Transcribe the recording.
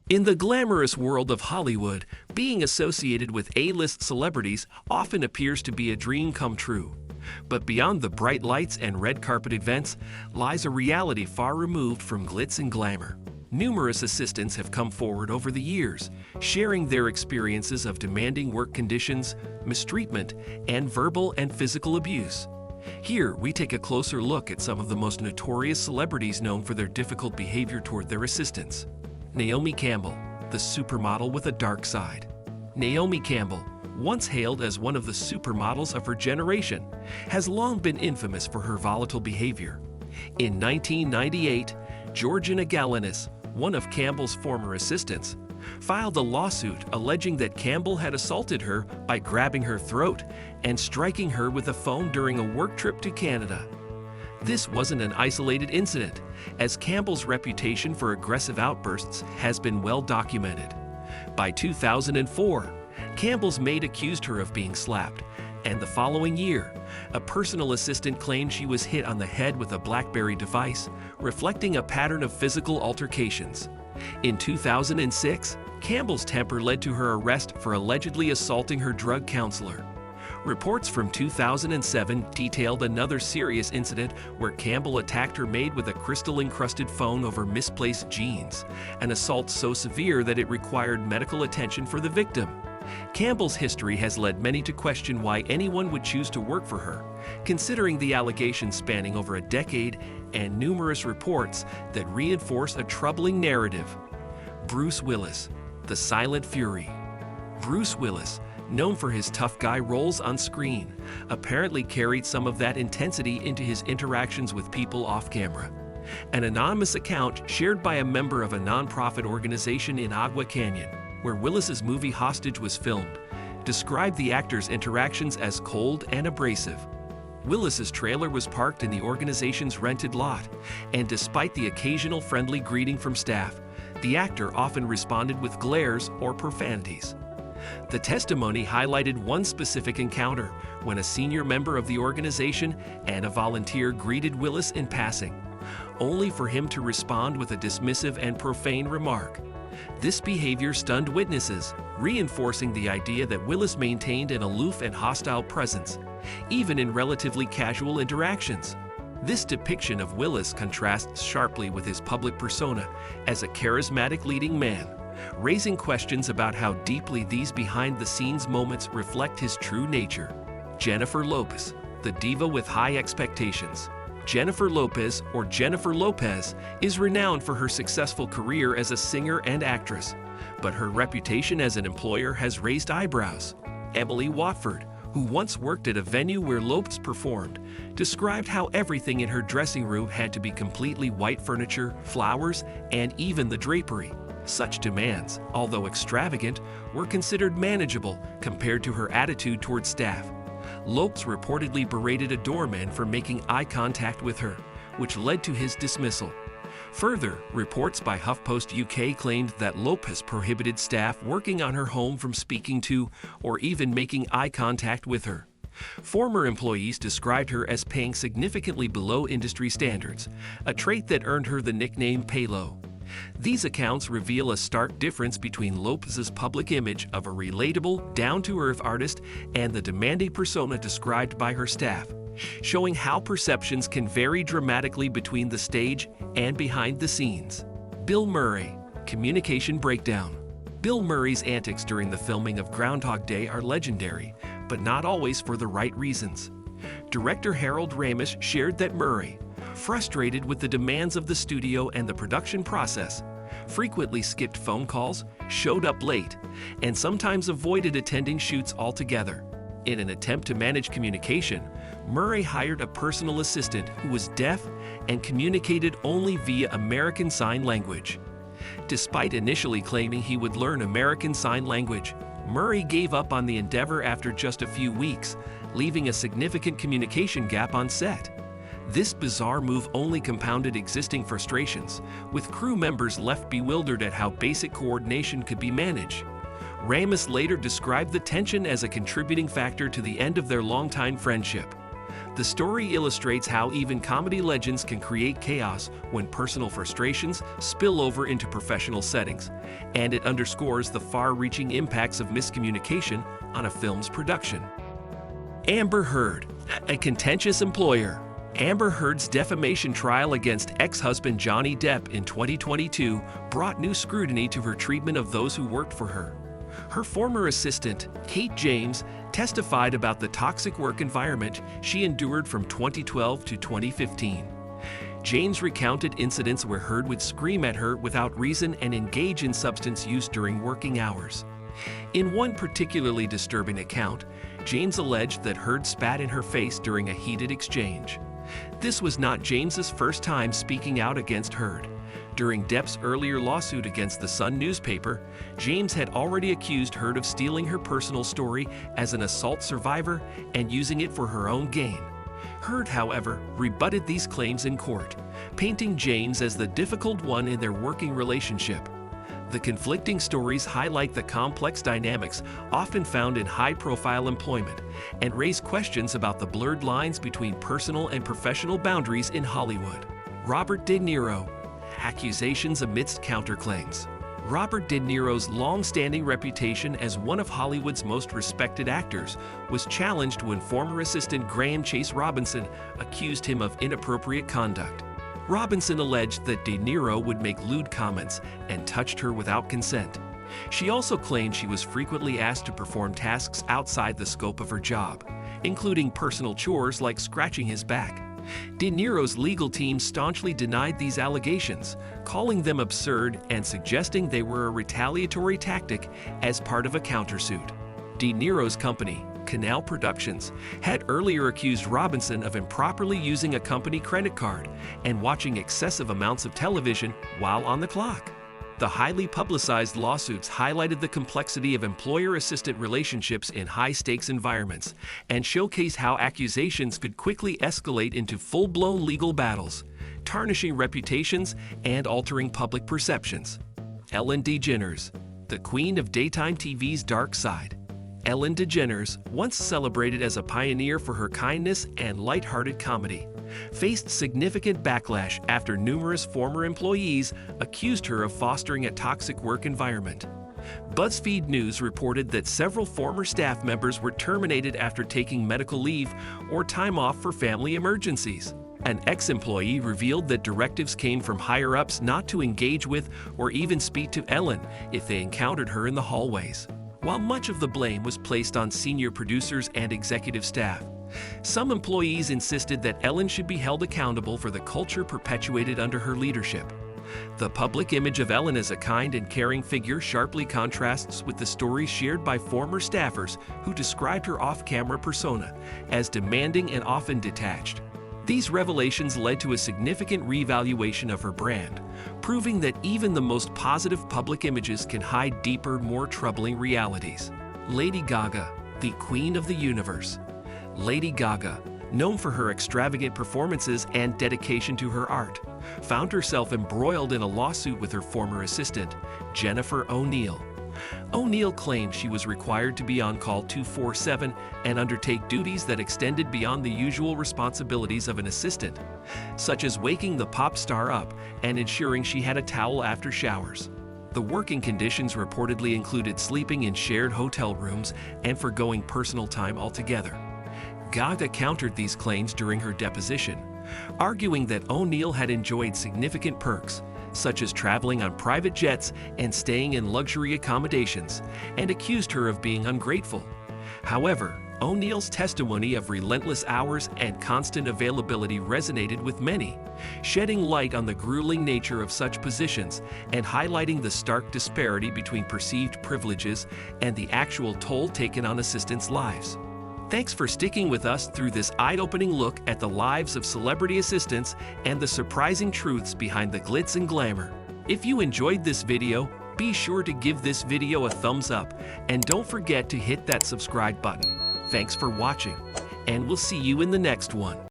In the glamorous world of Hollywood, being associated with A-list celebrities often appears to be a dream come true. But beyond the bright lights and red carpet events lies a reality far removed from glitz and glamour. Numerous assistants have come forward over the years, sharing their experiences of demanding work conditions, mistreatment, and verbal and physical abuse. Here, we take a closer look at some of the most notorious celebrities known for their difficult behavior toward their assistants. Naomi Campbell, the supermodel with a dark side. Naomi Campbell, once hailed as one of the supermodels of her generation, has long been infamous for her volatile behavior. In 1998, Georgina Galanis, one of Campbell's former assistants, filed a lawsuit alleging that Campbell had assaulted her by grabbing her throat and striking her with a phone during a work trip to Canada. This wasn't an isolated incident, as Campbell's reputation for aggressive outbursts has been well documented. By 2004, Campbell's maid accused her of being slapped, and the following year, a personal assistant claimed she was hit on the head with a BlackBerry device, reflecting a pattern of physical altercations. In 2006, Campbell's temper led to her arrest for allegedly assaulting her drug counselor. Reports from 2007 detailed another serious incident where Campbell attacked her maid with a crystal-encrusted phone over misplaced jeans, an assault so severe that it required medical attention for the victim. Campbell's history has led many to question why anyone would choose to work for her, considering the allegations spanning over a decade and numerous reports that reinforce a troubling narrative. Bruce Willis, the Silent Fury. Bruce Willis, known for his tough guy roles on screen, apparently carried some of that intensity into his interactions with people off camera. An anonymous account shared by a member of a nonprofit organization in Agua Canyon, where Willis's movie Hostage was filmed, described the actor's interactions as cold and abrasive. Willis's trailer was parked in the organization's rented lot, and despite the occasional friendly greeting from staff, the actor often responded with glares or profanities. The testimony highlighted one specific encounter when a senior member of the organization and a volunteer greeted Willis in passing, only for him to respond with a dismissive and profane remark. This behavior stunned witnesses, reinforcing the idea that Willis maintained an aloof and hostile presence, even in relatively casual interactions. This depiction of Willis contrasts sharply with his public persona as a charismatic leading man, raising questions about how deeply these behind-the-scenes moments reflect his true nature. Jennifer Lopez, the diva with high expectations. Jennifer Lopez, or Jennifer Lopez, is renowned for her successful career as a singer and actress, but her reputation as an employer has raised eyebrows. Emily Watford, who once worked at a venue where Lopez performed, described how everything in her dressing room had to be completely white furniture, flowers, and even the drapery. Such demands, although extravagant, were considered manageable compared to her attitude toward staff. Lopez reportedly berated a doorman for making eye contact with her, which led to his dismissal. Further, reports by HuffPost UK claimed that Lopez prohibited staff working on her home from speaking to or even making eye contact with her. Former employees described her as paying significantly below industry standards, a trait that earned her the nickname Paylow. These accounts reveal a stark difference between Lopez's public image of a relatable, down-to-earth artist and the demanding persona described by her staff, showing how perceptions can vary dramatically between the stage and behind the scenes. Bill Murray, communication breakdown. Bill Murray's antics during the filming of Groundhog Day are legendary, but not always for the right reasons. Director Harold Ramis shared that Murray, frustrated with the demands of the studio and the production process, frequently skipped phone calls, showed up late, and sometimes avoided attending shoots altogether. In an attempt to manage communication, Murray hired a personal assistant who was deaf and communicated only via American Sign Language. Despite initially claiming he would learn American Sign Language, Murray gave up on the endeavor after just a few weeks, leaving a significant communication gap on set. This bizarre move only compounded existing frustrations, with crew members left bewildered at how basic coordination could be managed. Ramis later described the tension as a contributing factor to the end of their longtime friendship. The story illustrates how even comedy legends can create chaos when personal frustrations spill over into professional settings, and it underscores the far-reaching impacts of miscommunication on a film's production. Amber Heard, a contentious employer. Amber Heard's defamation trial against ex-husband Johnny Depp in 2022 brought new scrutiny to her treatment of those who worked for her. Her former assistant, Kate James, testified about the toxic work environment she endured from 2012 to 2015. James recounted incidents where Heard would scream at her without reason and engage in substance use during working hours. In one particularly disturbing account, James alleged that Heard spat in her face during a heated exchange. This was not James's first time speaking out against Heard. During Depp's earlier lawsuit against the Sun newspaper, James had already accused Heard of stealing her personal story as an assault survivor and using it for her own gain. Heard, however, rebutted these claims in court, painting James as the difficult one in their working relationship. The conflicting stories highlight the complex dynamics often found in high-profile employment and raise questions about the blurred lines between personal and professional boundaries in Hollywood. Robert De Niro. Accusations amidst counterclaims. Robert De Niro's long-standing reputation as one of Hollywood's most respected actors was challenged when former assistant Graham Chase Robinson accused him of inappropriate conduct. Robinson alleged that De Niro would make lewd comments and touched her without consent. She also claimed she was frequently asked to perform tasks outside the scope of her job, including personal chores like scratching his back. De Niro's legal team staunchly denied these allegations, calling them absurd and suggesting they were a retaliatory tactic as part of a countersuit. De Niro's company, Canal Productions, had earlier accused Robinson of improperly using a company credit card and watching excessive amounts of television while on the clock. The highly publicized lawsuits highlighted the complexity of employer-assistant relationships in high-stakes environments and showcase how accusations could quickly escalate into full-blown legal battles, tarnishing reputations and altering public perceptions. Ellen DeGeneres, the queen of daytime TV's dark side. Ellen DeGeneres, once celebrated as a pioneer for her kindness and lighthearted comedy, faced significant backlash after numerous former employees accused her of fostering a toxic work environment. BuzzFeed News reported that several former staff members were terminated after taking medical leave or time off for family emergencies. An ex-employee revealed that directives came from higher-ups not to engage with or even speak to Ellen if they encountered her in the hallways. While much of the blame was placed on senior producers and executive staff, some employees insisted that Ellen should be held accountable for the culture perpetuated under her leadership. The public image of Ellen as a kind and caring figure sharply contrasts with the stories shared by former staffers who described her off-camera persona as demanding and often detached. These revelations led to a significant reevaluation of her brand, proving that even the most positive public images can hide deeper, more troubling realities. Lady Gaga, the Queen of the Universe. Lady Gaga, known for her extravagant performances and dedication to her art, found herself embroiled in a lawsuit with her former assistant, Jennifer O'Neill. O'Neill claimed she was required to be on call 24/7 and undertake duties that extended beyond the usual responsibilities of an assistant, such as waking the pop star up and ensuring she had a towel after showers. The working conditions reportedly included sleeping in shared hotel rooms and forgoing personal time altogether. Gaga countered these claims during her deposition, arguing that O'Neill had enjoyed significant perks, such as traveling on private jets and staying in luxury accommodations, and accused her of being ungrateful. However, O'Neill's testimony of relentless hours and constant availability resonated with many, shedding light on the grueling nature of such positions and highlighting the stark disparity between perceived privileges and the actual toll taken on assistants' lives. Thanks for sticking with us through this eye-opening look at the lives of celebrity assistants and the surprising truths behind the glitz and glamour. If you enjoyed this video, be sure to give this video a thumbs up and don't forget to hit that subscribe button. Thanks for watching, and we'll see you in the next one.